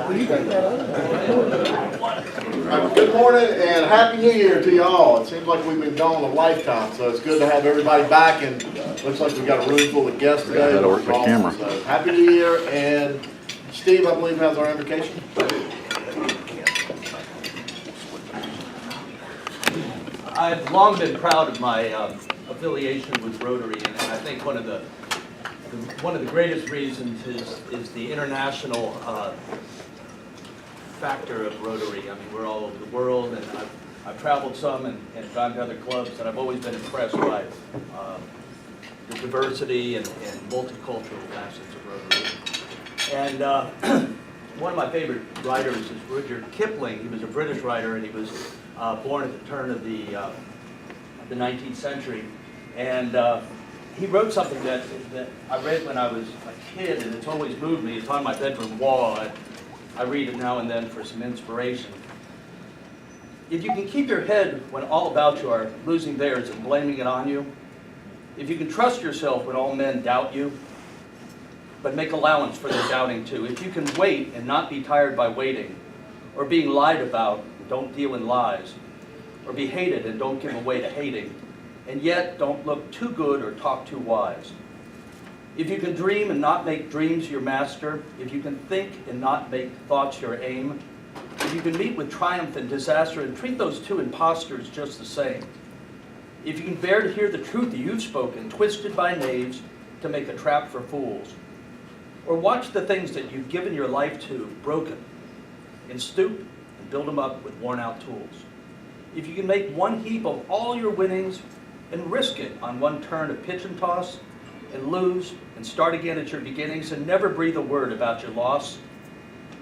Good morning and Happy New Year to y'all. It seems like we've been gone a lifetime, so it's good to have everybody back, and looks like we've got a room full of guests today. That'll work the Awesome. camera. So, Happy New Year, and Steve, I believe, has our invocation. I've long been proud of my affiliation with Rotary, and I think one of the greatest reasons is the international factor of Rotary. I mean, we're all over the world, and I've traveled some and gone to other clubs, and I've always been impressed by the diversity and multicultural facets of Rotary. And one of my favorite writers is Rudyard Kipling. He was a British writer, and he was born at the turn of the 19th century. And he wrote something that I read when I was a kid, and it's always moved me. It's on my bedroom wall. I read it now and then for some inspiration. If you can keep your head when all about you are losing theirs and blaming it on you, if you can trust yourself when all men doubt you, but make allowance for their doubting too, if you can wait and not be tired by waiting, or being lied about, don't deal in lies, or be hated and don't give away to hating, and yet don't look too good or talk too wise. If you can dream and not make dreams your master, if you can think and not make thoughts your aim, if you can meet with triumph and disaster and treat those two impostors just the same, if you can bear to hear the truth that you've spoken, twisted by knaves to make a trap for fools, or watch the things that you've given your life to broken, and stoop and build them up with worn-out tools. If you can make one heap of all your winnings and risk it on one turn of pitch and toss, and lose and start again at your beginnings and never breathe a word about your loss,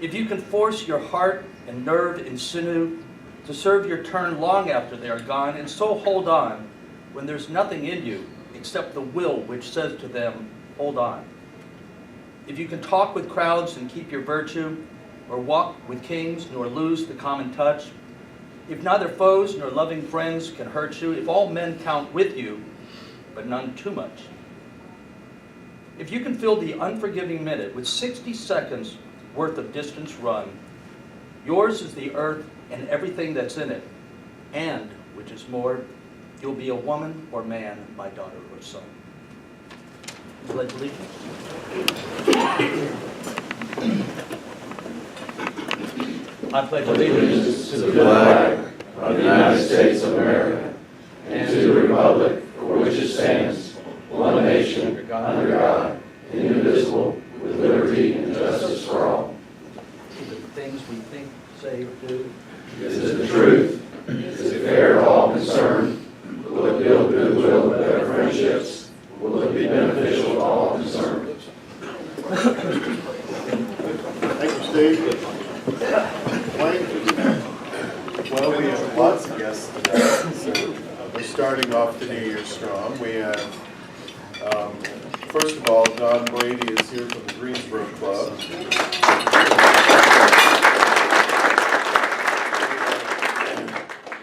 if you can force your heart and nerve and sinew to serve your turn long after they are gone, and so hold on when there's nothing in you except the will which says to them, hold on. If you can talk with crowds and keep your virtue, or walk with kings nor lose the common touch, if neither foes nor loving friends can hurt you, if all men count with you, but none too much, if you can fill the unforgiving minute with 60 seconds worth of distance run, yours is the earth and everything that's in it, and, which is more, you'll be a woman or man, my daughter or son. Pledge allegiance. I pledge allegiance to the flag of the United States of America and to the republic for which it stands, one nation, under God, indivisible, with liberty and justice for all. The things we think, say, or do. Is it the truth? Is it fair to all concerned? Will it build goodwill and better friendships? Will it be beneficial to all concerned? Thank you, Steve. Wayne? Well, we have lots of guests today, so we're starting off the New Year strong. We have, first of all, Don Brady is here from the Greensboro Club.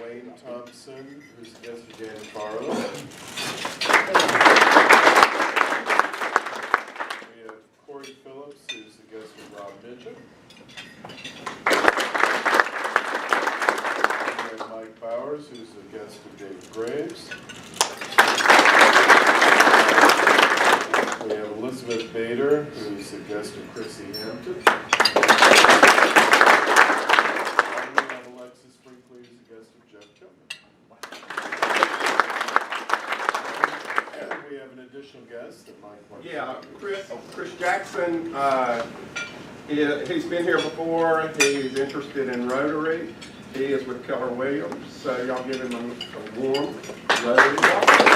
Wayne Thompson, who's a guest of Jan Farlow. We have Corey Phillips, who's the guest of Rob Mitchell. Mike Bowers, who's a guest of David Graves. We have Elizabeth Bader, who's a guest of Chrissy Hampton. And we have Alexis Brinkley, who's a guest of Jeff Chapman. And we have an additional guest that Mike wants to Chris Jackson. He's been here before. He's interested in Rotary. He is with Keller Williams, so y'all give him a warm Rotary welcome.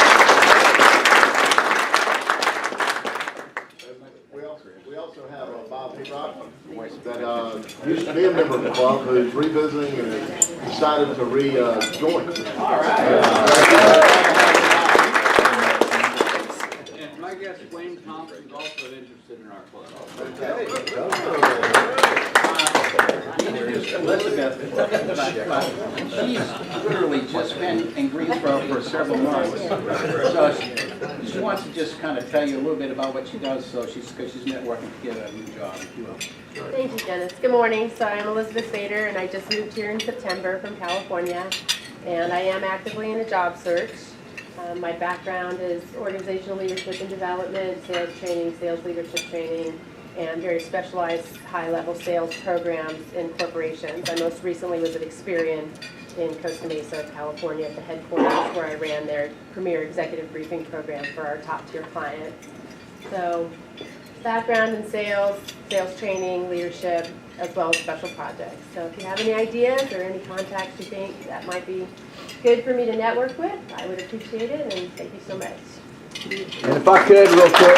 We also have Bob Hayrock that used to be a member of the club, who's revisiting and decided to rejoin. All right. And my guest, Wayne Thompson, is also interested in our club. Elizabeth, she's literally just been in Greensboro for several months. So She wants to just kind of tell you a little bit about what she does, so because she's networking to get a new job, if you will. Thank you, Dennis. Good morning. So I'm Elizabeth Bader, and I just moved here in September from California, and I am actively in a job search. My background is organizational leadership and development, sales training, sales leadership training, and very specialized high-level sales programs in corporations. I most recently was at Experian in Costa Mesa, California, at the headquarters, where I ran their premier executive briefing program for our top-tier clients. So, background in sales, sales training, leadership, as well as special projects. So if you have any ideas or any contacts you think that might be good for me to network with, I would appreciate it, and thank you so much. And if I could, real quick,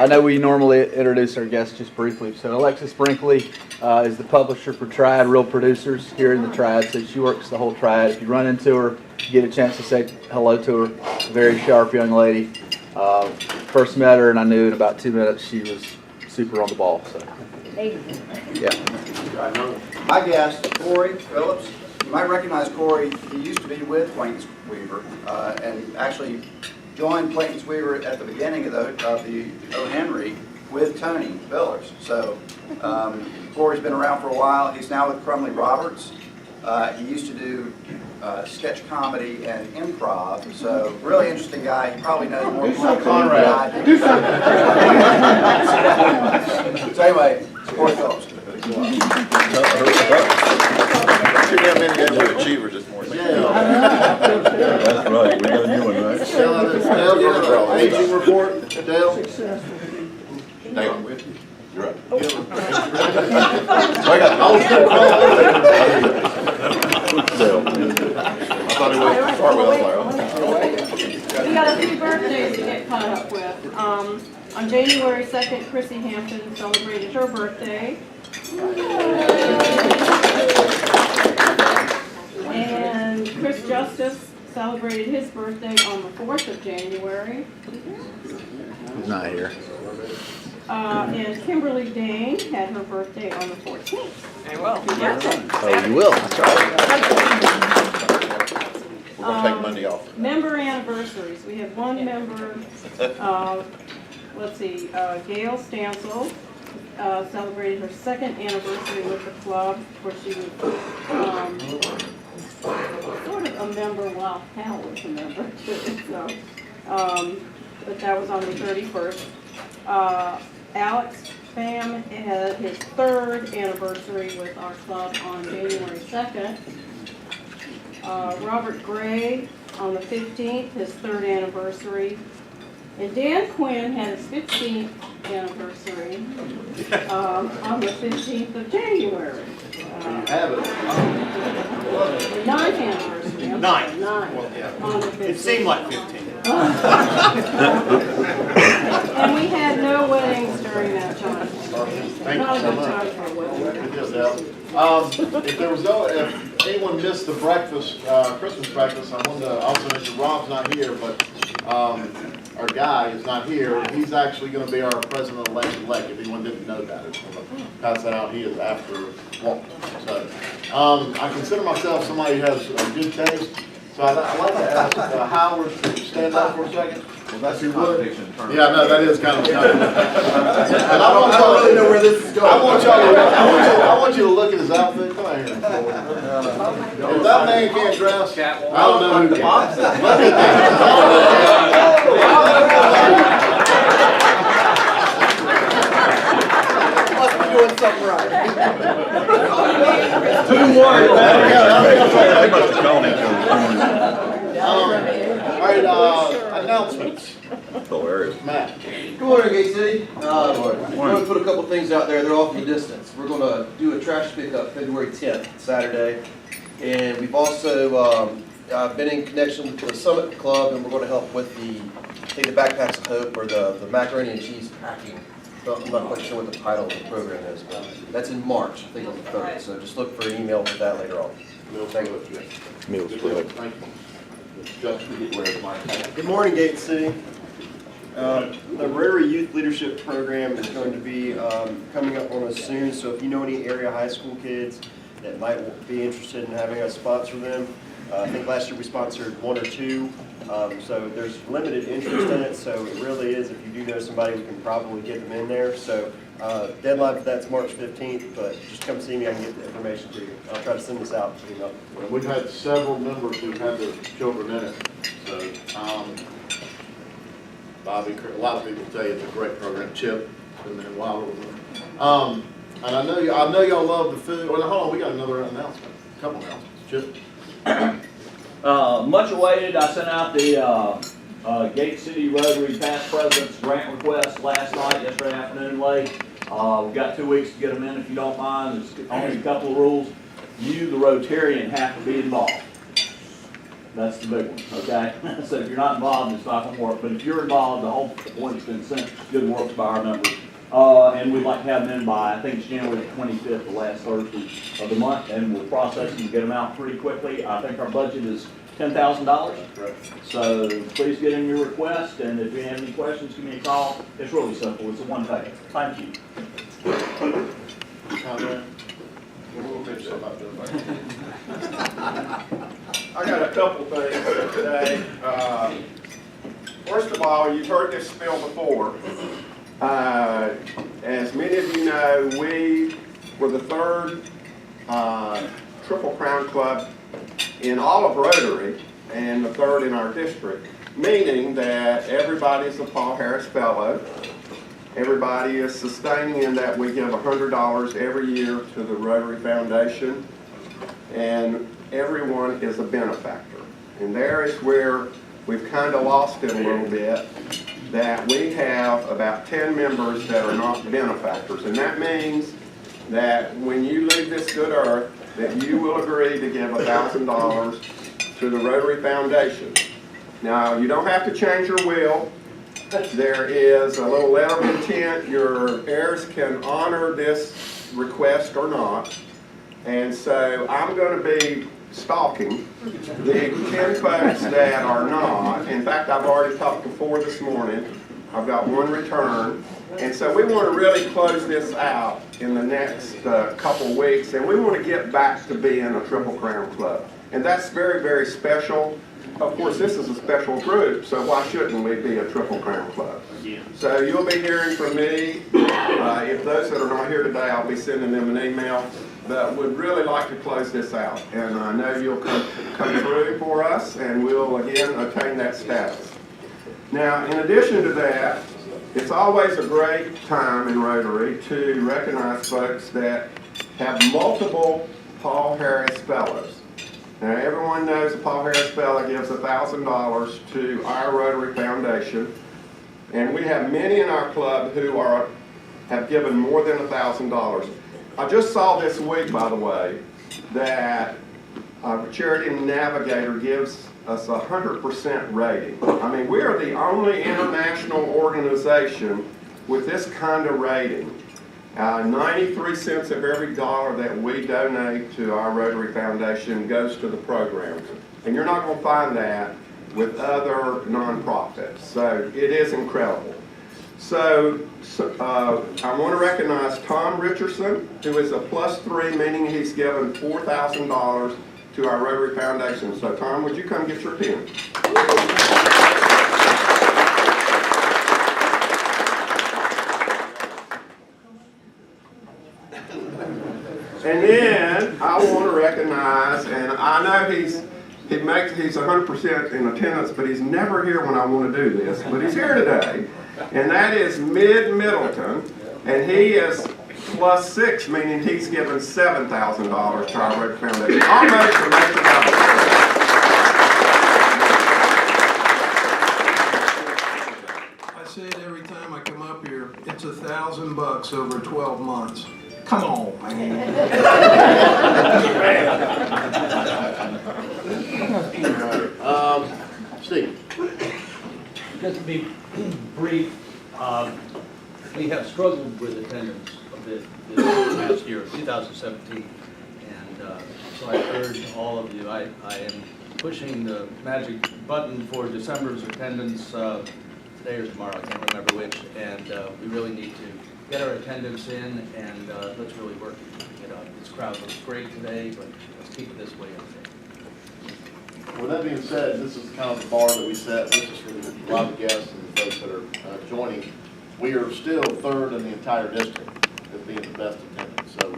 I know we normally introduce our guests just briefly. So Alexis Brinkley is the publisher for Triad Real Producers here in the Triad. So she works the whole Triad. If you run into her, you get a chance to say hello to her. Very sharp young lady. First met her, and I knew in about 2 minutes she was super on the ball. So, yeah. My guest, Corey Phillips. You might recognize Corey. He used to be with Plains Weaver and actually joined Plains Weaver at the beginning of the O. Henry with Tony Billers. So Corey's been around for a while. He's now with Crumley Roberts. He used to do sketch comedy and improv. So really interesting guy. He probably knows more about Conrad than I do. Do something. So anyway, Corey Phillips. Achievers this morning. That's right, we got a new one, right? Dale, aging report, Dale? Dale, with you. You're right. I thought he was to start with, I was like, We got a few birthdays to get caught up with. On January 2nd, Chrissy Hampton celebrated her birthday. And Chris Justice celebrated his birthday on the 4th of January. He's not here. And Kimberly Dane had her birthday on the 14th. Oh, you will. That's right. We're gonna take Monday off. Member anniversaries. We have one member, let's see, Gail Stansel celebrated her 2nd anniversary with the club, where she was sort of a member while Hal was a member too. So, but that was on the 31st. Alex Pham had his 3rd anniversary with our club on January 2nd. Robert Gray on the 15th, his 3rd anniversary. And Dan Quinn had his 15th anniversary on the 15th of January. have it. The 9th anniversary. I'm sorry, 9. Well, yeah. On the 15th. It seemed like 15. And we had no weddings during that time. Thank Not you a so good much. time for a wedding. Good deal, Dale. If anyone missed the breakfast, Christmas breakfast, I wanted to also mention Rob's not here, but our guy is not here. He's actually going to be our president-elect, if anyone didn't know that. I just want to pass that out. He is after Walton. So I consider myself somebody who has good taste. So I'd like to ask Howard to stand up for a second. Well, that's your competition. Yeah, no, that is kind of. I don't really know where this is going. I want you to look at his outfit. Come on here. If that man can't dress, I don't know who can. Look at Must be doing something right. 2-1. They must have called each other. All right, announcements. Hilarious. Matt. Good morning, Gate City. We're going to put a couple things out there. They're awfully distant. We're going to do a trash pickup February 10th, Saturday. And we've also been in connection with the Summit Club, and we're going to help with the Backpacks of Hope, or the macaroni and cheese packing. I'm not quite sure what the title of the program is, but that's in March, I think on the 3rd. So just look for an email with that later on. Thank you. Meals for it. Thank you. Good morning, Gate City. The Rotary Youth Leadership Program is going to be coming up on us soon, so if you know any area high school kids that might be interested in having us sponsor them, I think last year we sponsored 1 or 2. So there's limited interest in it, so it really is, if you do know somebody, we can probably get them in there. So deadline for that's March 15th, but just come see me, I can get the information to you. I'll try to send this out to you. Well, we've had several members who've had their children in it, so Bobby, a lot of people tell you it's a great program. Chip, and then Wilder was in it. And I know y'all love the food. Well, hold on, we got another announcement, a couple announcements. Chip? Much awaited, I sent out the Gate City Rotary Past Presidents Grant request last night, yesterday afternoon late. We've got 2 weeks to get them in if you don't mind. There's only a couple of rules. You, the Rotarian, have to be involved. That's the big one, okay? So if you're not involved, it's not going to work. But if you're involved, the whole point's been sent. Good work by our members. And we'd like to have them in by, I think it's January 25th, the last Thursday of the month, and we'll process them and get them out pretty quickly. I think our budget is $10,000. So please get in your request, and if you have any questions, give me a call. It's really simple. It's a one-page. Thank you. I got a couple things today. First of all, you've heard this spiel before. As many of you know, we were the third Triple Crown Club in all of Rotary and the third in our district, meaning that everybody's a Paul Harris Fellow. Everybody is sustaining in that we give $100 every year to the Rotary Foundation, and everyone is a benefactor. And there is where we've kind of lost it a little bit, that we have about 10 members that are not benefactors. And that means that when you leave this good earth, that you will agree to give $1,000 to the Rotary Foundation. Now, you don't have to change your will. There is a little letter of intent. Your heirs can honor this request or not. And so I'm going to be stalking the 10 folks that are not. In fact, I've already talked to 4 this morning. I've got 1 return. And so we want to really close this out in the next couple weeks, and we want to get back to being a Triple Crown Club. And that's very, very special. Of course, this is a special group, so why shouldn't we be a Triple Crown Club? So you'll be hearing from me. If those that are not here today, I'll be sending them an email. But would really like to close this out. And I know you'll come through for us, and we'll again attain that status. Now, in addition to that, it's always a great time in Rotary to recognize folks that have multiple Paul Harris Fellows. Now, everyone knows the Paul Harris Fellow gives $1,000 to our Rotary Foundation, and we have many in our club who have given more than $1,000. I just saw this week, by the way, that Charity Navigator gives us a 100% rating. I mean, we are the only international organization with this kind of rating. 93 cents of every dollar that we donate to our Rotary Foundation goes to the programs. And you're not going to find that with other nonprofits. So it is incredible. So I want to recognize Tom Richardson, who is a +3, meaning he's given $4,000 to our Rotary Foundation. So Tom, would you come get your pen? And then I want to recognize, and I know he's 100% in attendance, but he's never here when I want to do this, but he's here today. And that is Mid-Middleton, and he is +6, meaning he's given $7,000 to our Rotary Foundation. Almost to make it up. I say it every time I come up here, it's $1,000 over 12 months. Come on, man. Steve. Just to be brief, we have struggled with attendance a bit this past year, 2017. And so I urge all of you, I am pushing the magic button for December's attendance today or tomorrow, I can't remember which. And we really need to get our attendance in, and let's really work to keep it up. This crowd looks great today, but let's keep it this way, I think. with that being said, this is kind of the bar that we set. This is for a lot of the guests and the folks that are joining. We are still third in the entire district as being the best attendance. So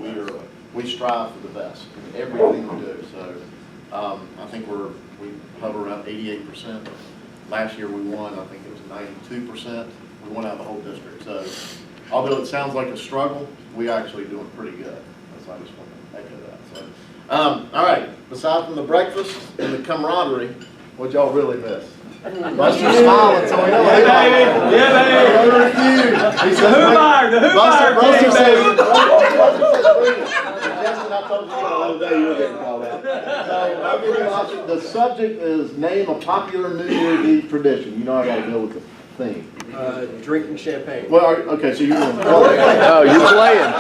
we strive for the best in everything we do. So I think we hover around 88%. Last year we won, I think it was 92%. We won out of the whole district. So although it sounds like a struggle, we actually doing pretty good. So I just want to echo that. So, all right, aside from the breakfast and the camaraderie, what y'all really miss? Buster's smiling, so we know. Yeah, baby. Yeah, baby. He said, The Who-Bar Buster team, says, baby. Justin, I told you the other day you were getting called out. So, I'll give you an option. The subject is name a popular New Year's Eve tradition. You know I got to go with the theme. Drinking champagne. Well, okay, so you're going to. Oh, you're playing.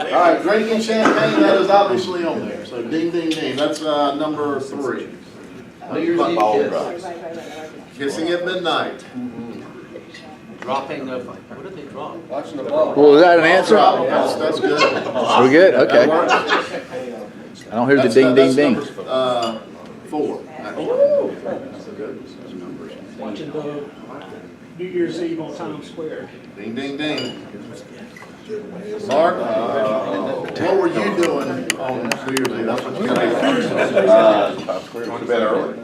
All right, drinking champagne, that is obviously on there. So ding, ding, ding. That's number 3. New Year's Eve kiss. Kissing at midnight. Dropping the, what did they drop? Watching the ball. Well, is that an answer? That's good. Are we good? Okay. That works. I don't hear the ding, ding, ding. That's number, 4. Watching the New Year's Eve on Times Square. Ding, ding, ding. Mark, what were you doing on New Year's Eve? That's what you got to Going to bed early.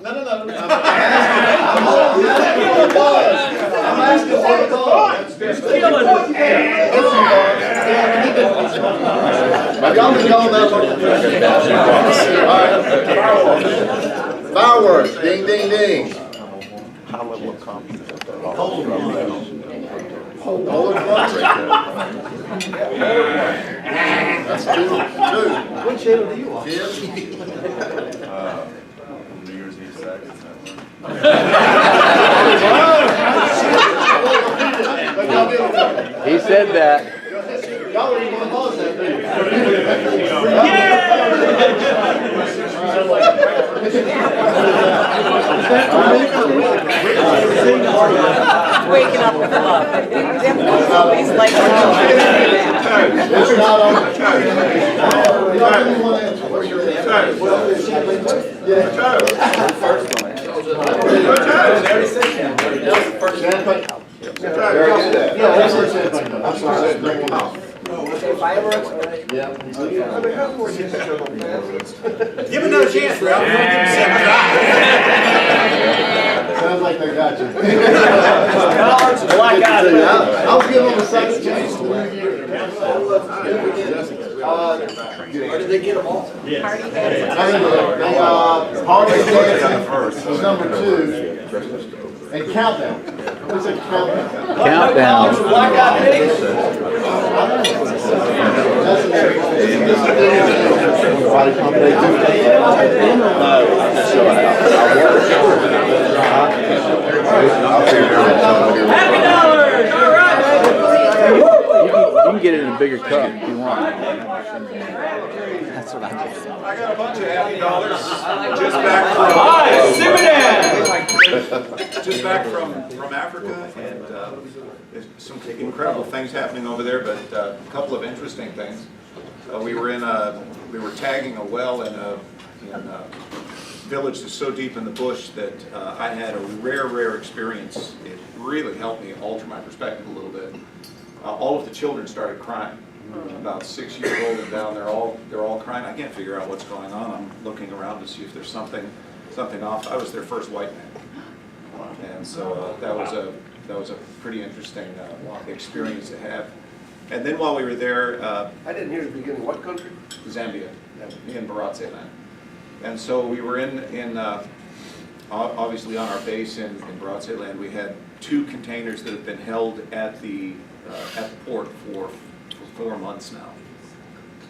No. I'm asking what it was. Y'all been going that long? Fireworks, ding, ding, ding. High level of confidence. That's 2. What channel do you watch? New Year's Eve sex. He said that. Y'all are even going to pause that, Waking up with love. He's like, it's not on. Y'all really want to answer? What's your answer? I'm sorry. Fireworks? Yeah. Give him another chance, Ralph. We're gonna give him 7 Sounds like they got you. Black eyes. I'll give them a second chance to the new year. Where did they get them all? Harley Davidson was number 2. And countdown. What's a countdown? Countdown. Black Eyed Peas. Happy dollars, all right. You can get it in a bigger cup if you want. That's what I did. I got a bunch of happy dollars. Just back from. Hi, simmer down. Just back from Africa, and there's some incredible things happening over there, but a couple of interesting things. We were tagging a well in a village that's so deep in the bush that I had a rare experience. It really helped me alter my perspective a little bit. All of the children started crying. About 6 years old and down, they're all crying. I can't figure out what's going on. I'm looking around to see if there's something off. I was their first white man, and so that was a pretty interesting experience to have. And then while we were there, I didn't hear the beginning. What country? Zambia, in Baratse land. And so we were obviously on our base in Baratse land. We had 2 containers that have been held at the port for 4 months now.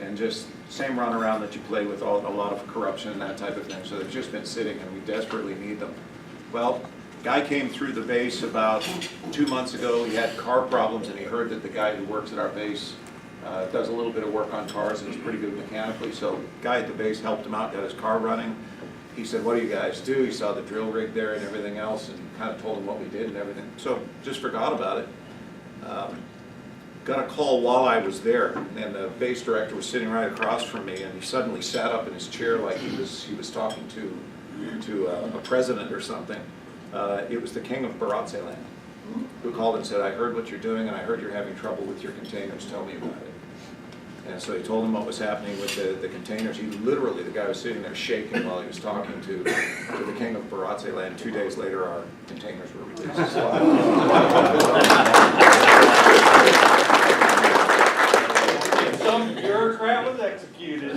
And just same runaround that you play with, a lot of corruption and that type of thing. So they've just been sitting, and we desperately need them. Well, guy came through the base about 2 months ago. He had car problems, and he heard that the guy who works at our base does a little bit of work on cars and is pretty good mechanically. So guy at the base helped him out, got his car running. he said, what do you guys do? He saw the drill rig there and everything else, and kind of told him what we did and everything. So just forgot about it. Got a call while I was there, and the base director was sitting right across from me, and he suddenly sat up in his chair like he was talking to a president or something. It was the king of Baratzeland, who called and said, I heard what you're doing, and I heard you're having trouble with your containers. Tell me about it. And so he told him what was happening with the containers. He literally, the guy was sitting there shaking while he was talking to the king of Baratzeland. 2 days later, our containers were released. Some bureaucrat was executed.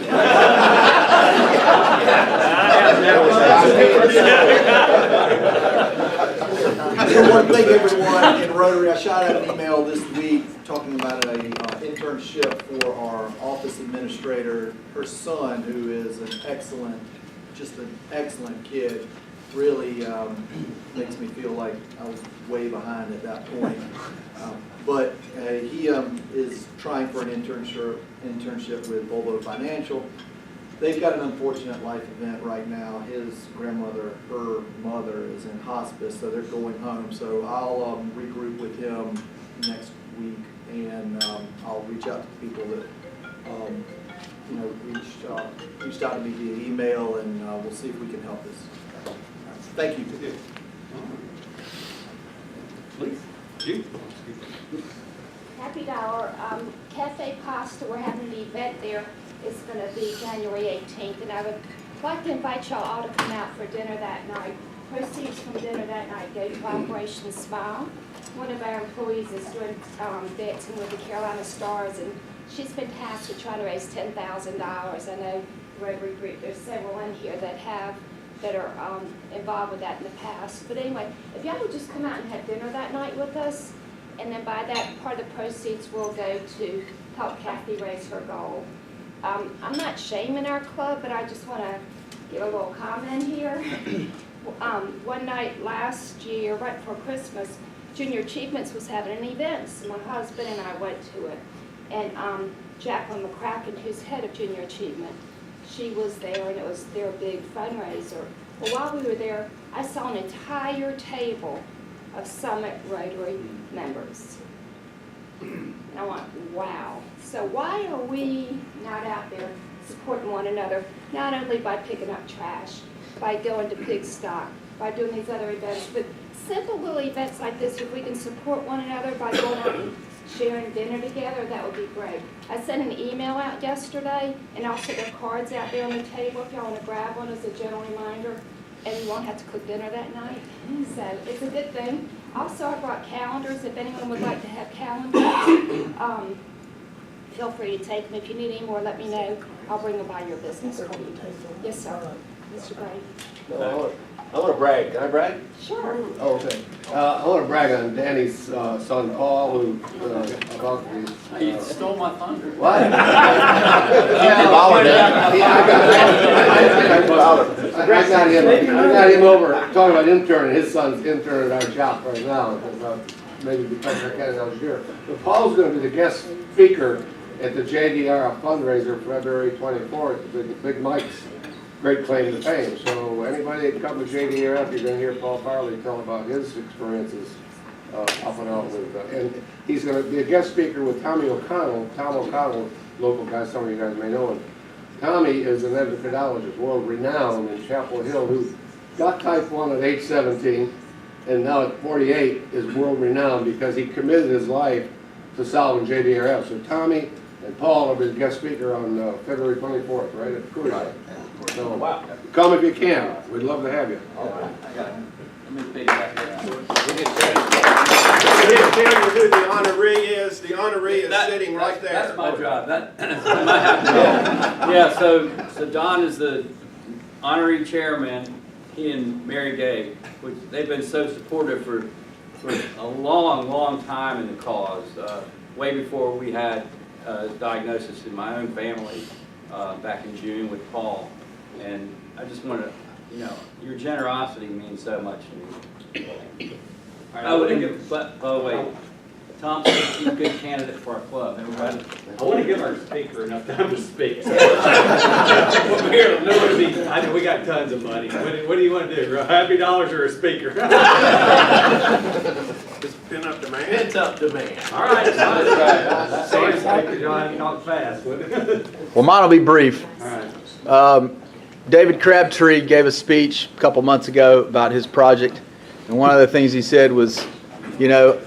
One thing, everyone, in Rotary, I shot out an email this week talking about a internship for our office administrator. Her son, who is just an excellent kid, really makes me feel like I was way behind at that point. But he is trying for an internship with Volvo Financial. They've got an unfortunate life event right now. His grandmother, her mother, is in hospice, so they're going home. So I'll regroup with him next week, and I'll reach out to people that reached out to me via email, and we'll see if we can help this. Thank you. Please. Happy Dollar Cafe Pasta, we're having an event there. It's going to be January 18th, and I would like to invite y'all all to come out for dinner that night. Proceeds from dinner that night go to Operation Smile. One of our employees is doing dancing with the Carolina Stars, and she's been tasked with trying to raise $10,000. I know Rotary Group, there's several in here that are involved with that in the past. But anyway, if y'all would just come out and have dinner that night with us, and then by that, part of the proceeds will go to help Kathy raise her goal. I'm not shaming our club, but I just want to give a little comment here. One night last year, right before Christmas, Junior Achievements was having an event. So my husband and I went to it. And Jacqueline McCracken, who's head of Junior Achievement, she was there, and it was their big fundraiser. Well, while we were there, I saw an entire table of Summit Rotary members. And I went, wow. So why are we not out there supporting one another, not only by picking up trash, by going to Pig Stock, by doing these other events, but simple little events like this, if we can support one another by going out and sharing dinner together, that would be great. I sent an email out yesterday, and also there are cards out there on the table if y'all want to grab one as a gentle reminder, and you won't have to cook dinner that night. So it's a good thing. Also, I brought calendars. If anyone would like to have calendars, feel free to take them. If you need any more, let me know. I'll bring them by your business card. Yes, sir. Mr. Brady. No, I want to brag. Can I brag? Sure. Oh, okay. I want to brag on Danny's son Paul, who about the. You stole my thunder. What? I got him over talking about interning. His son's interning at our shop right now. Maybe because I can't announce here. But Paul's going to be the guest speaker at the JDR fundraiser February 24th. The Big Mike's great claim to fame. So anybody that comes to JDRF, you're going to hear Paul Farley tell about his experiences up and out with, and he's going to be a guest speaker with Tommy O'Connell. Tom O'Connell, local guy, some of you guys may know him. Tommy is an endocrinologist, world renowned in Chapel Hill, who got type 1 at age 17, and now at 48 is world renowned because he committed his life to solving JDRF. So Tommy and Paul will be the guest speaker on February 24th, right at Coors. Right. So Wow. come if you can. We'd love to have you. All right. I got it. Let me piggyback that. We didn't tell you who the honoree is. The honoree is sitting right there. That's my job. That's my job. Yeah, so Don is the honorary chairman. He and Mary Gay, which they've been so supportive for a long, long time in the cause. Way before we had a diagnosis in my own family back in June with Paul. And I just want to, your generosity means so much to me. Oh, wait. Thompson, he's a good candidate for our club. I want to give our speaker enough time to speak. I I know we got tons of money. What do you want to do? Happy dollars or a speaker? Just pin up demand. It's up demand. All right. Sorry, John, talk fast. Well, mine will be brief. All right. David Crabtree gave a speech a couple months ago about his project, and one of the things he said was, you know,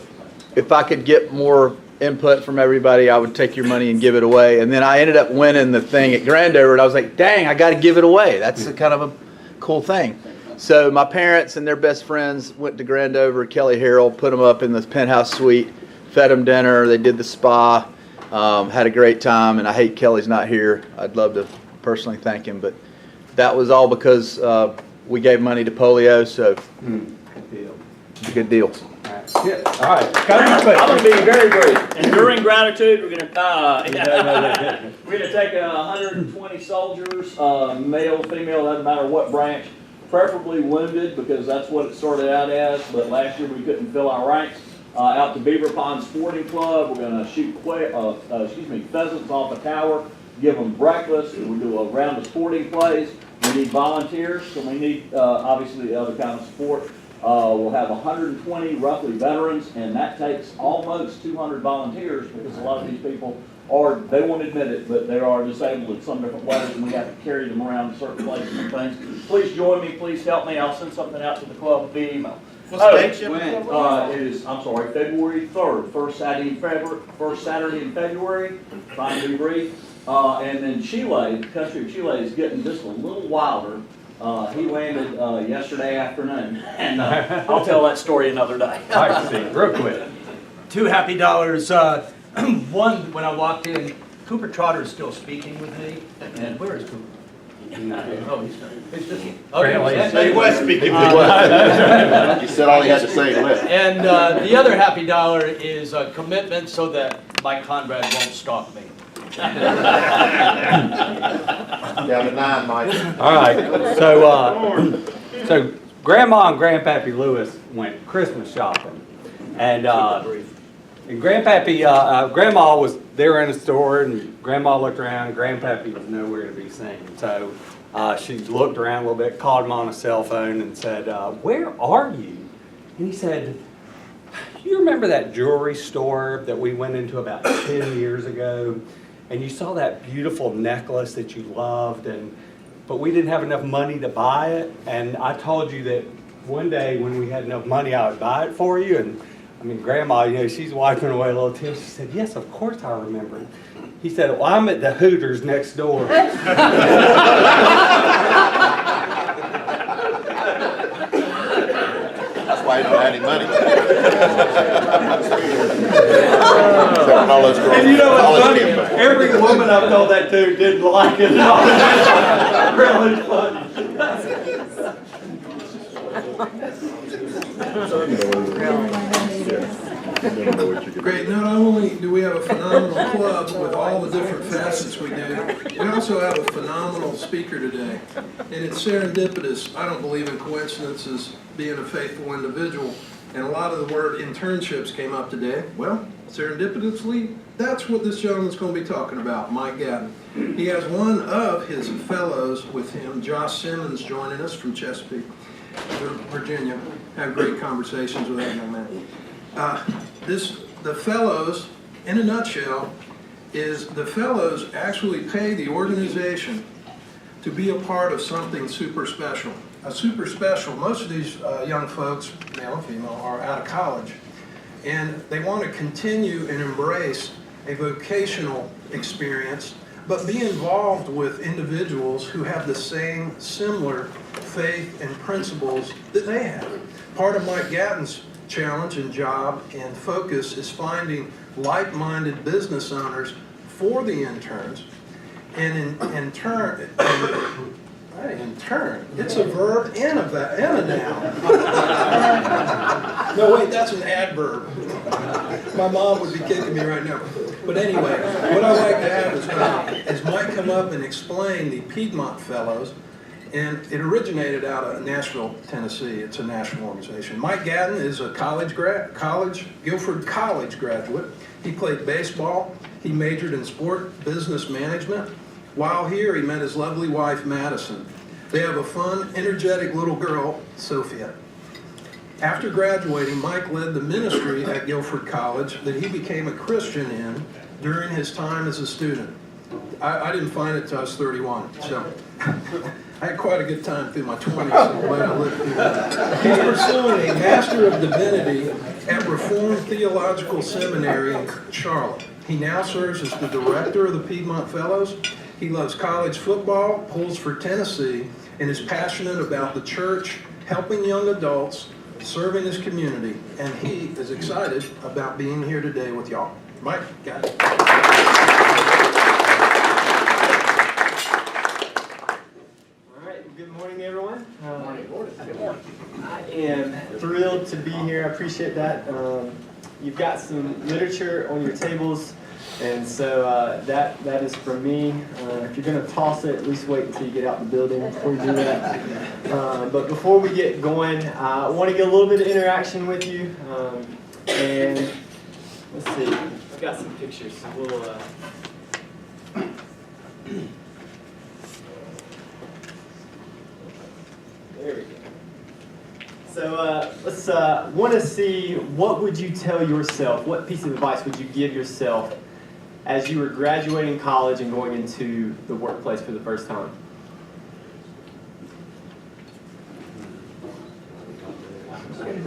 if I could get more input from everybody, I would take your money and give it away. And then I ended up winning the thing at Grandover, and I was like, dang, I got to give it away. That's a kind of a cool thing. So my parents and their best friends went to Grandover, Kelly Harrell, put them up in this penthouse suite, fed them dinner, they did the spa, had a great time, and I hate Kelly's not here. I'd love to personally thank him, but that was all because we gave money to polio, so good deal. All right. I'm going to be very brief. Enduring gratitude, we're going to take 120 soldiers, male, female, doesn't matter what branch, preferably wounded because that's what it started out as, but last year we couldn't fill our ranks. Out to Beaver Pond Sporting Club, we're going to shoot pheasants off a tower, give them breakfast, we'll do a round of sporting plays. We need volunteers, so we need obviously the other kind of support. We'll have 120 roughly veterans, and that takes almost 200 volunteers because a lot of these people they won't admit it, but they are disabled in some different ways, and we have to carry them around to certain places and things. Please join me, please help me. I'll send something out to the club via email. What's the date, Jim? It is, February 3rd, first Saturday in February, trying to be brief. And then Chile, the country of Chile is getting just a little wilder. He landed yesterday afternoon, and I'll tell that story another day. All right, Steve, real quick. Two happy dollars. One, when I walked in, Cooper Trotter is still speaking with me. And where is Cooper? Oh, he's not. He's just, okay, He was speaking. He said all he had to say left. And the other happy dollar is a commitment so that Mike Conrad won't stalk me. Down to 9, Mike. All right. So Grandma and Grandpappy Lewis went Christmas shopping, and Grandma was there in the store, and Grandma looked around, and Grandpappy was nowhere to be seen. So she looked around a little bit, called him on a cell phone, and said, "Where are you?" And he said, "You remember that jewelry store that we went into about 10 years ago? And you saw that beautiful necklace that you loved, but we didn't have enough money to buy it. And I told you that one day when we had enough money, I would buy it for you." And I mean, Grandma, she's wiping away a little tear. She said, "Yes, of course I remember." He said, "Well, I'm at the Hooters next door." That's why he don't have any money. And you know what's funny? Every woman I've told that to didn't like it at all. Really funny. Great, not only do we have a phenomenal club with all the different facets we do, we also have a phenomenal speaker today. And it's serendipitous. I don't believe in coincidences, being a faithful individual. And a lot of the word internships came up today. Well, serendipitously, that's what this gentleman's going to be talking about, Mike Gatton. He has one of his fellows with him, Josh Simmons, joining us from Chesapeake, Virginia. Have great conversations with that young man. The fellows, in a nutshell, is the fellows actually pay the organization to be a part of something super special. Super special. Most of these young folks, male and female, are out of college, and they want to continue and embrace a vocational experience, but be involved with individuals who have the same similar faith and principles that they have. Part of Mike Gatton's challenge and job and focus is finding like-minded business owners for the interns, and in turn, it's a verb and a noun. No, wait, that's an adverb. My mom would be kicking me right now. But anyway, what I like to have is Mike come up and explain the Piedmont Fellows. And it originated out of Nashville, Tennessee. It's a national organization. Mike Gatton is a Guilford College graduate. He played baseball. He majored in sport business management. While here, he met his lovely wife, Madison. They have a fun, energetic little girl, Sophia. After graduating, Mike led the ministry at Guilford College that he became a Christian in during his time as a student. I didn't find it till I was 31, so I had quite a good time through my 20s, so I'm glad I lived through that. He's pursuing a Master of Divinity at Reformed Theological Seminary in Charlotte. He now serves as the director of the Piedmont Fellows. He loves college football, pulls for Tennessee, and is passionate about the church, helping young adults, serving his community, and he is excited about being here today with y'all. Mike, got it. Good morning, everyone. I am thrilled to be here. I appreciate that. You've got some literature on your tables, and so that is from me. If you're going to toss it, at least wait until you get out the building before you do that. But before we get going, I want to get a little bit of interaction with you. And let's see, I've got some pictures. So we'll. There we go. So let's want to see, what would you tell yourself, what piece of advice would you give yourself as you were graduating college and going into the workplace for the first time?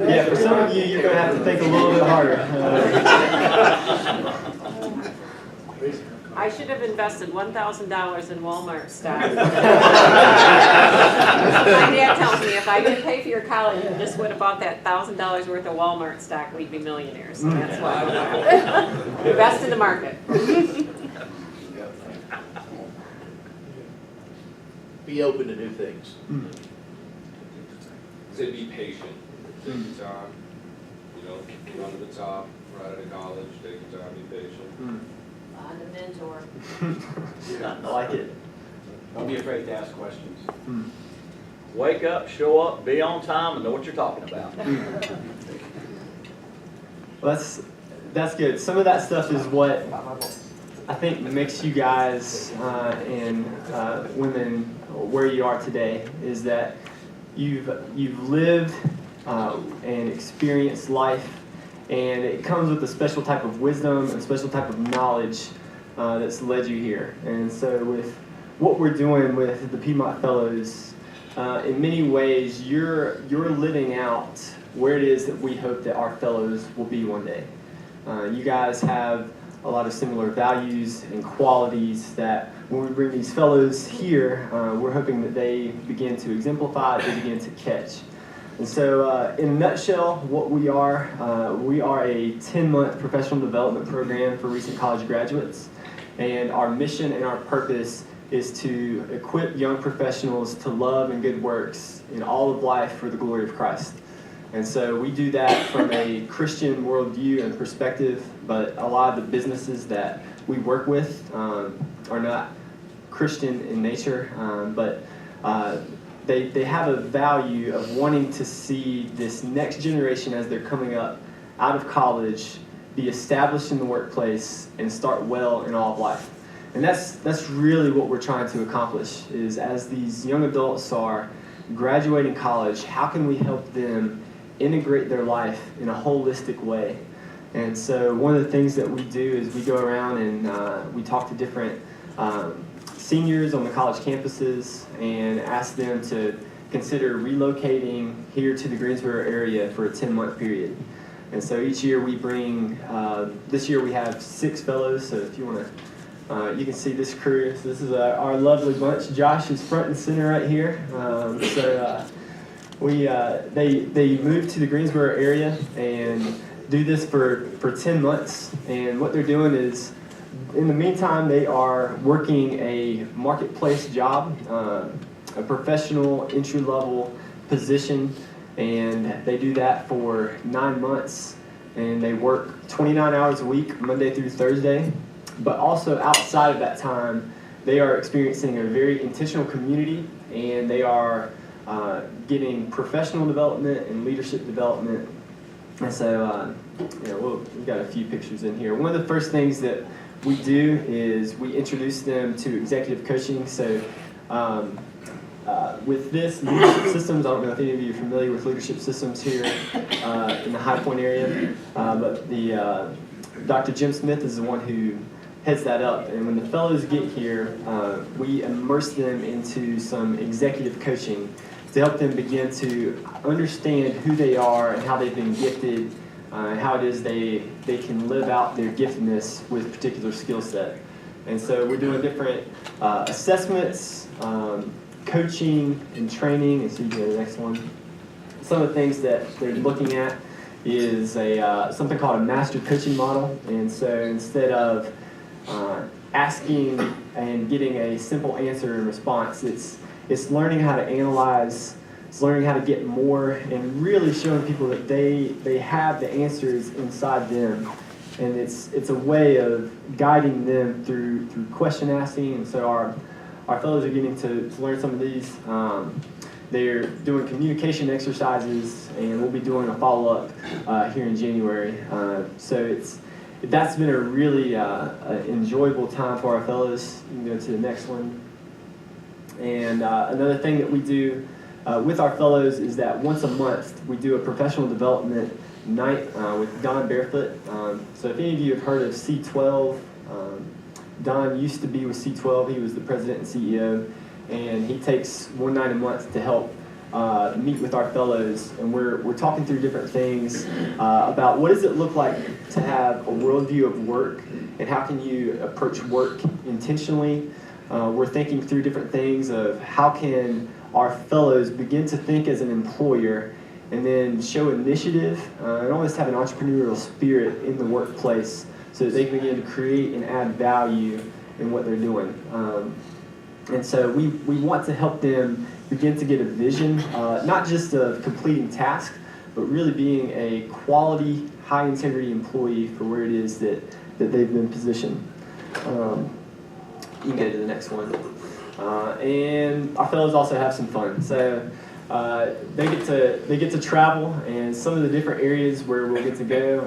Yeah, for some of you, you're going to have to think a little bit harder. I should have invested $1,000 in Walmart stock. My dad tells me if I didn't pay for your college and just would have bought that $1,000 worth of Walmart stock, we'd be millionaires. So that's why I invest in the market. Be open to new things. Say be patient. Take your time. You know, run to the top, right out of college, take your time, be patient. Find a mentor. I like it. Don't be afraid to ask questions. Wake up, show up, be on time, and know what you're talking about. Well, that's good. Some of that stuff is what I think makes you guys and women where you are today, is that you've lived and experienced life, and it comes with a special type of wisdom and special type of knowledge that's led you here. And so with what we're doing with the Piedmont Fellows, in many ways you're living out where it is that we hope that our fellows will be one day. You guys have a lot of similar values and qualities that when we bring these fellows here, we're hoping that they begin to exemplify, they begin to catch. And so in a nutshell, what we are a 10-month professional development program for recent college graduates. And our mission and our purpose is to equip young professionals to love and good works in all of life for the glory of Christ. And so we do that from a Christian worldview and perspective, but a lot of the businesses that we work with are not Christian in nature, but they have a value of wanting to see this next generation as they're coming up out of college be established in the workplace and start well in all of life. And that's really what we're trying to accomplish, is as these young adults are graduating college, how can we help them integrate their life in a holistic way? And so one of the things that we do is we go around and we talk to different seniors on the college campuses and ask them to consider relocating here to the Greensboro area for a 10-month period. And so each year we bring, this year we have 6 fellows, so if you want to, you can see this crew. So this is our lovely bunch. Josh is front and center right here. They moved to the Greensboro area and do this for 10 months. And what they're doing is, in the meantime, they are working a marketplace job, a professional entry-level position, and they do that for 9 months. And they work 29 hours a week, Monday through Thursday. But also outside of that time, they are experiencing a very intentional community, and they are getting professional development and leadership development. And so, we've got a few pictures in here. One of the first things that we do is we introduce them to executive coaching. So with this, leadership systems, I don't know if any of you are familiar with leadership systems here in the High Point area, but Dr. Jim Smith is the one who heads that up. And when the fellows get here, we immerse them into some executive coaching to help them begin to understand who they are and how they've been gifted, and how it is they can live out their giftedness with a particular skill set. And so we're doing different assessments, coaching, and training. And so you can go to the next one. Some of the things that they're looking at is something called a master coaching model. And so instead of asking and getting a simple answer and response, it's learning how to analyze, it's learning how to get more, and really showing people that they have the answers inside them. And it's a way of guiding them through question asking. And so our fellows are getting to learn some of these. They're doing communication exercises, and we'll be doing a follow-up here in January. So that's been a really enjoyable time for our fellows. You can go to the next one. And another thing that we do with our fellows is that once a month we do a professional development night with Don Barefoot. So if any of you have heard of C12, Don used to be with C12. He was the president and CEO, and he takes one night a month to help meet with our fellows, and we're talking through different things about what does it look like to have a worldview of work, and how can you approach work intentionally. We're thinking through different things of how can our fellows begin to think as an employer and then show initiative and almost have an entrepreneurial spirit in the workplace so that they can begin to create and add value in what they're doing. And so we want to help them begin to get a vision, not just of completing tasks, but really being a quality, high-integrity employee for where it is that they've been positioned. You can go to the next one. And our fellows also have some fun. So they get to travel, and some of the different areas where we'll get to go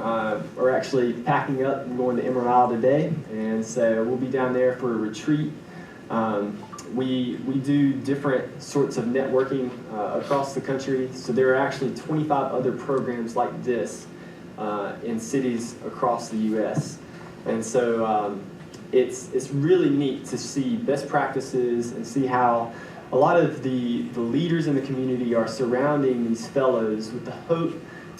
are actually packing up and going to Emerald Isle today. And so we'll be down there for a retreat. We do different sorts of networking across the country. So there are actually 25 other programs like this in cities across the U.S. And so it's really neat to see best practices and see how a lot of the leaders in the community are surrounding these fellows with the hope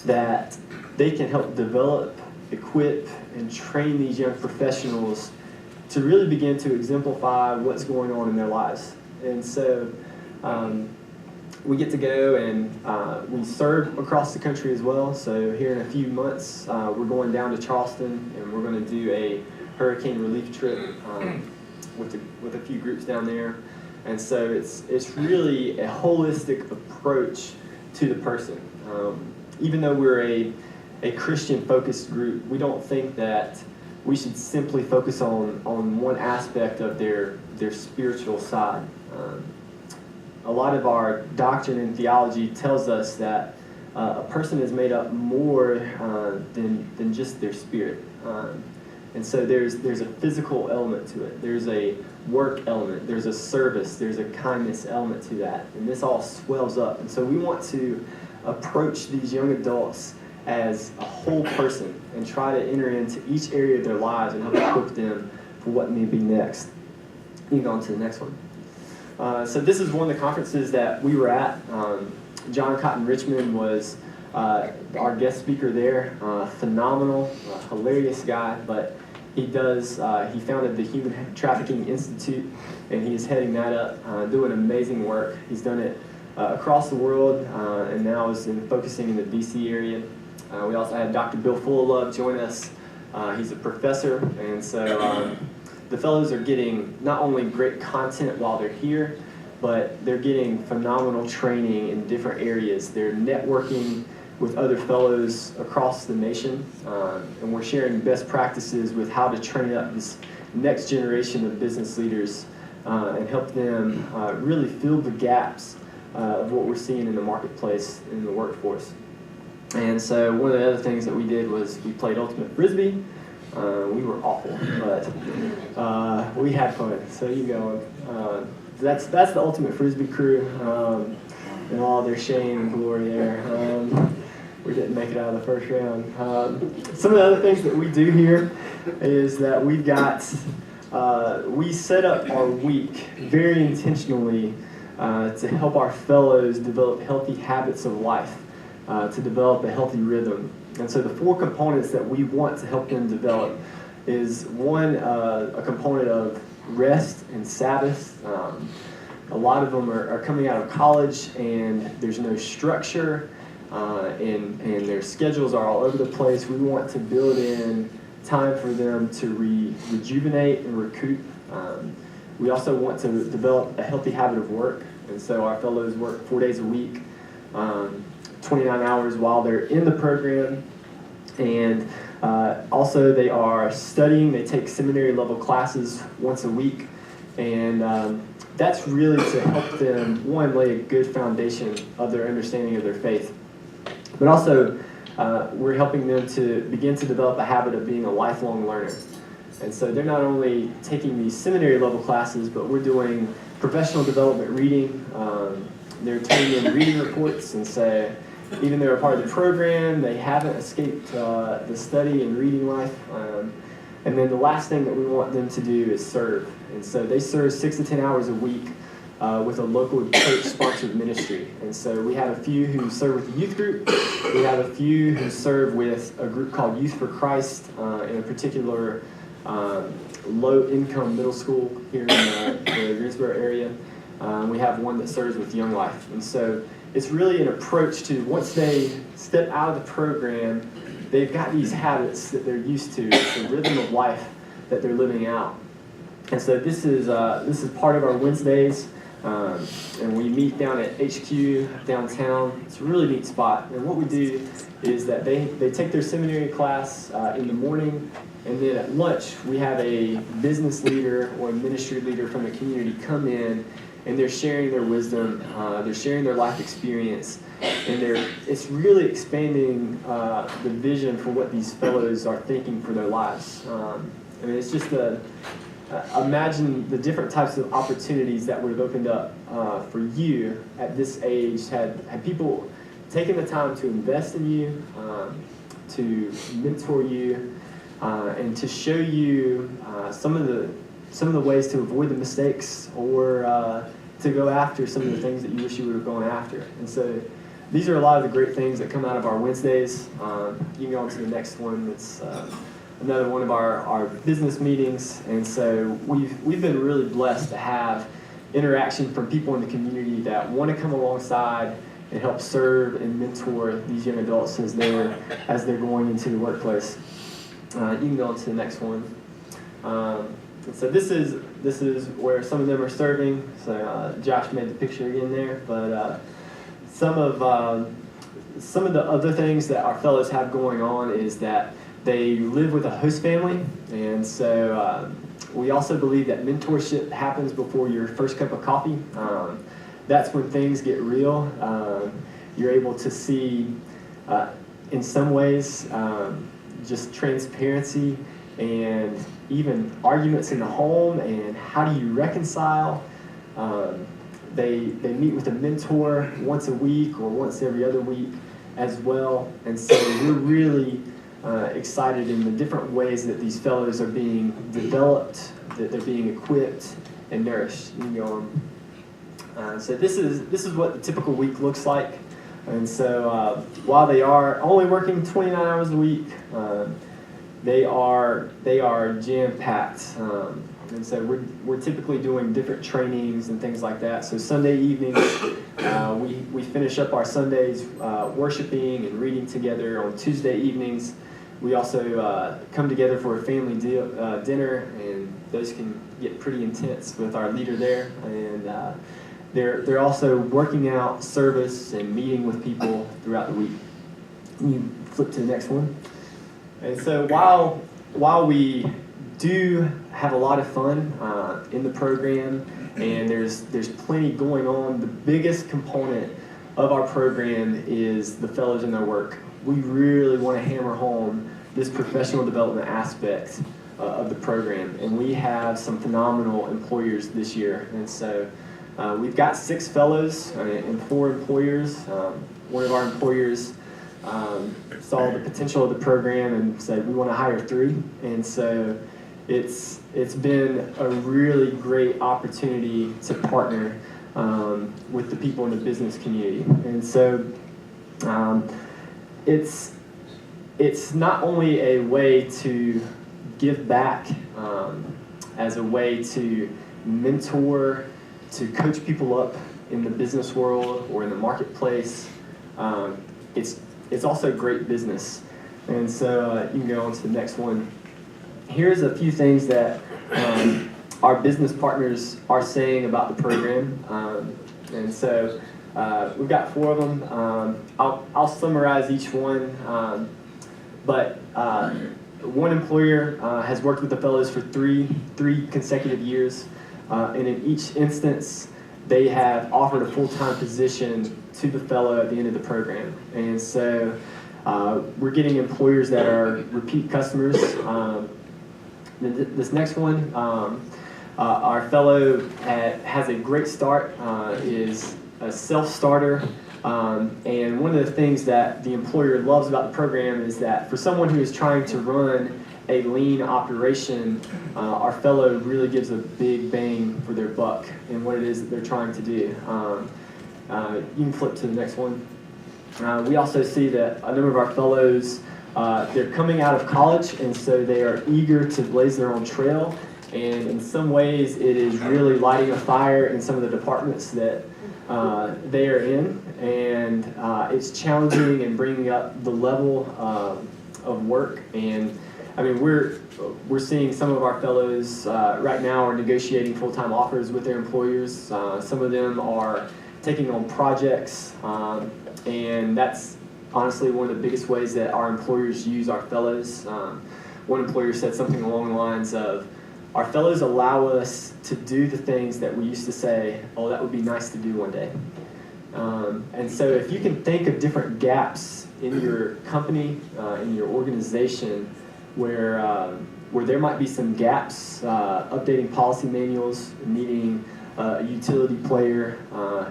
that they can help develop, equip, and train these young professionals to really begin to exemplify what's going on in their lives. And so we get to go and we serve across the country as well. So here in a few months, we're going down to Charleston, and we're going to do a hurricane relief trip with a few groups down there. And so it's really a holistic approach to the person. Even though we're a Christian-focused group, we don't think that we should simply focus on one aspect of their spiritual side. A lot of our doctrine and theology tells us that a person is made up more than just their spirit. And so there's a physical element to it. There's a work element. There's a service. There's a kindness element to that. And this all swells up. And so we want to approach these young adults as a whole person and try to enter into each area of their lives and help equip them for what may be next. You can go on to the next one. So this is one of the conferences that we were at. John Cotton Richmond was our guest speaker there. Phenomenal, hilarious guy, but he founded the Human Trafficking Institute, and he is heading that up, doing amazing work. He's done it across the world, and now is focusing in the DC area. We also had Dr. Bill Fullilove join us. He's a professor, and so the fellows are getting not only great content while they're here, but they're getting phenomenal training in different areas. They're networking with other fellows across the nation, and we're sharing best practices with how to train up this next generation of business leaders and help them really fill the gaps of what we're seeing in the marketplace, in the workforce. And so one of the other things that we did was we played Ultimate Frisbee. We were awful, but we had fun. So you go. that's the ultimate Frisbee crew, and all their shame and glory there. We didn't make it out of the first round. Some of the other things that we do here is that we've got, we set up our week very intentionally to help our fellows develop healthy habits of life, to develop a healthy rhythm. And so the 4 components that we want to help them develop is one, a component of rest and Sabbath. A lot of them are coming out of college and there's no structure, and their schedules are all over the place. We want to build in time for them to rejuvenate and recoup. We also want to develop a healthy habit of work, and so our fellows work 4 days a week, 29 hours while they're in the program, and also they are studying. They take seminary level classes once a week, and that's really to help them, one, lay a good foundation of their understanding of their faith, but also we're helping them to begin to develop a habit of being a lifelong learner. And so they're not only taking these seminary level classes, but we're doing professional development reading. They're turning in reading reports, and so even though they're a part of the program, they haven't escaped the study and reading life. And then the last thing that we want them to do is serve. And so they serve 6 to 10 hours a week with a local church-sponsored ministry. And so we have a few who serve with the youth group. We have a few who serve with a group called Youth for Christ in a particular low-income middle school here in the Greensboro area. We have one that serves with Young Life. And so it's really an approach to, once they step out of the program, they've got these habits that they're used to. It's the rhythm of life that they're living out. And so this is part of our Wednesdays, and we meet down at HQ downtown. It's a really neat spot. And what we do is that they take their seminary class in the morning, and then at lunch we have a business leader or a ministry leader from the community come in, and they're sharing their wisdom, they're sharing their life experience, and it's really expanding the vision for what these fellows are thinking for their lives. I mean, it's just imagine the different types of opportunities that would have opened up for you at this age, had people taken the time to invest in you, to mentor you, and to show you some of the ways to avoid the mistakes, or to go after some of the things that you wish you would have gone after. And so these are a lot of the great things that come out of our Wednesdays. You can go on to the next one. It's another one of our business meetings. And so we've been really blessed to have interaction from people in the community that want to come alongside and help serve and mentor these young adults as they're going into the workplace. You can go on to the next one. So this is where some of them are serving. So Josh made the picture again there, but some of the other things that our fellows have going on is that they live with a host family, and so we also believe that mentorship happens before your first cup of coffee. That's when things get real. You're able to see, in some ways, just transparency and even arguments in the home, and how do you reconcile. They meet with a mentor once a week or once every other week as well. And so we're really excited in the different ways that these fellows are being developed, that they're being equipped and nourished. You can go on. So this is what the typical week looks like. And so while they are only working 29 hours a week, they are jam-packed. And so we're typically doing different trainings and things like that. So Sunday evenings, we finish up our Sundays worshiping and reading together. On Tuesday evenings, we also come together for a family dinner, and those can get pretty intense with our leader there. And they're also working out service and meeting with people throughout the week. You flip to the next one. And so while we do have a lot of fun in the program, and there's plenty going on, the biggest component of our program is the fellows and their work. We really want to hammer home this professional development aspect of the program, and we have some phenomenal employers this year. And so We've got 6 fellows and 4 employers. One of our employers saw the potential of the program and said, we want to hire 3. And so it's been a really great opportunity to partner with the people in the business community. And so it's not only a way to give back, as a way to mentor, to coach people up in the business world or in the marketplace. It's also great business. And so you can go on to the next one. Here's a few things that our business partners are saying about the program. And so we've got 4 of them. I'll summarize each one. But one employer has worked with the fellows for three consecutive years. And in each instance, they have offered a full-time position to the fellow at the end of the program. And so we're getting employers that are repeat customers. This next one, our fellow has a great start, is a self-starter. And one of the things that the employer loves about the program is that for someone who is trying to run a lean operation, our fellow really gives a big bang for their buck in what it is that they're trying to do. You can flip to the next one. We also see that a number of our fellows, they're coming out of college, and so they are eager to blaze their own trail. And in some ways, it is really lighting a fire in some of the departments that they are in. And it's challenging and bringing up the level of work. And I mean, we're seeing some of our fellows right now are negotiating full-time offers with their employers. Some of them are taking on projects, and that's honestly one of the biggest ways that our employers use our fellows. One employer said something along the lines of, our fellows allow us to do the things that we used to say, oh, that would be nice to do one day. And so if you can think of different gaps in your company, in your organization, where there might be some gaps, updating policy manuals, needing a utility player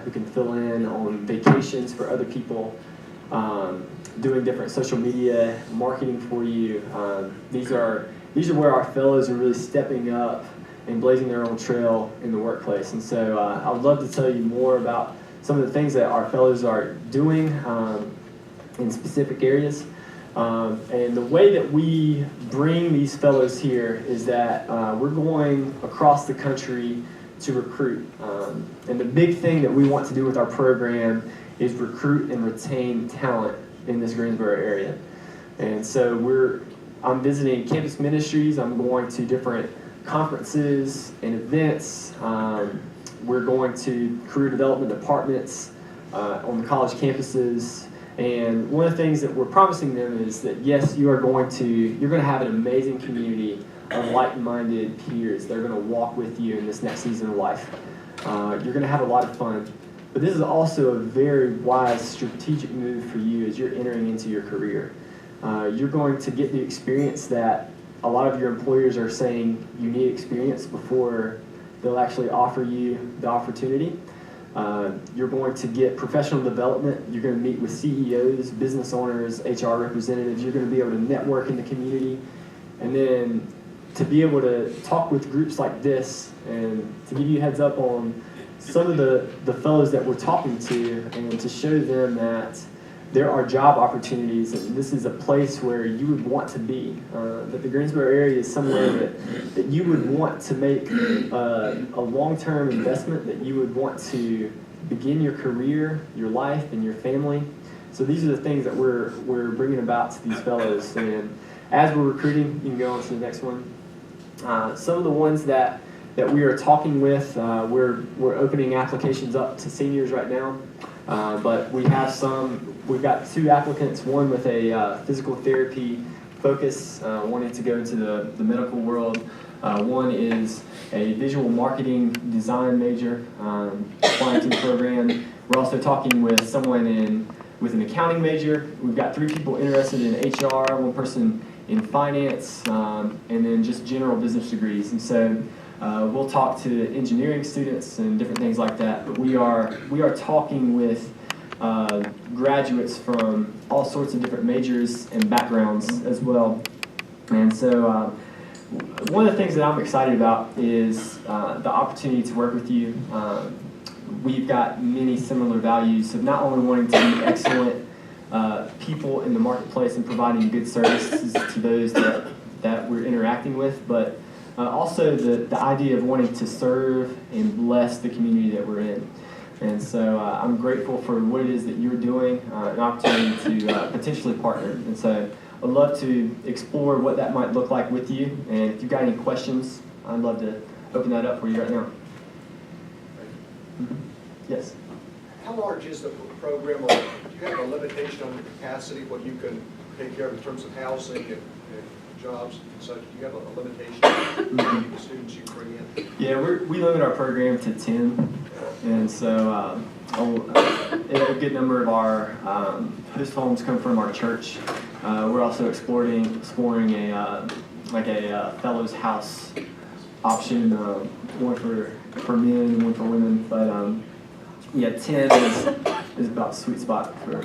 who can fill in on vacations for other people, doing different social media marketing for you. These are where our fellows are really stepping up and blazing their own trail in the workplace. And so I would love to tell you more about some of the things that our fellows are doing in specific areas. And the way that we bring these fellows here is that we're going across the country to recruit. And the big thing that we want to do with our program is recruit and retain talent in this Greensboro area. And so I'm visiting campus ministries, I'm going to different conferences and events. We're going to career development departments on the college campuses. And one of the things that we're promising them is that, yes, you're going to have an amazing community of like-minded peers that are going to walk with you in this next season of life. You're going to have a lot of fun. But this is also a very wise strategic move for you as you're entering into your career. You're going to get the experience that a lot of your employers are saying you need experience before they'll actually offer you the opportunity. You're going to get professional development. You're going to meet with CEOs, business owners, HR representatives. You're going to be able to network in the community. And then to be able to talk with groups like this and to give you a heads up on some of the fellows that we're talking to and to show them that there are job opportunities and this is a place where you would want to be. That the Greensboro area is somewhere that you would want to make a long-term investment, that you would want to begin your career, your life, and your family. So these are the things that we're bringing about to these fellows. And as we're recruiting, you can go on to the next one. Some of the ones that we are talking with, we're opening applications up to seniors right now. But we've got 2 applicants, one with a physical therapy focus, wanting to go into the medical world. One is a visual marketing design major, applying to the program. We're also talking with someone with an accounting major. We've got 3 people interested in HR, 1 person in finance, and then just general business degrees. And so We'll talk to engineering students and different things like that, but we are talking with graduates from all sorts of different majors and backgrounds as well. And so one of the things that I'm excited about is the opportunity to work with you. We've got many similar values of not only wanting to be excellent people in the marketplace and providing good services to those that we're interacting with, but also the idea of wanting to serve and bless the community that we're in. And so I'm grateful for what it is that you're doing, an opportunity to potentially partner. And so I'd love to explore what that might look like with you. And if you've got any questions, I'd love to open that up for you right now. Yes? How large is the program, or do you have a limitation on the capacity, what you can take care of in terms of housing and jobs and such? Do you have a limitation on the students you bring in? Yeah, we limit our program to 10. And so a good number of our host homes come from our church. We're also exploring a fellows house option, one for men, one for women. But yeah, 10 is about the sweet spot for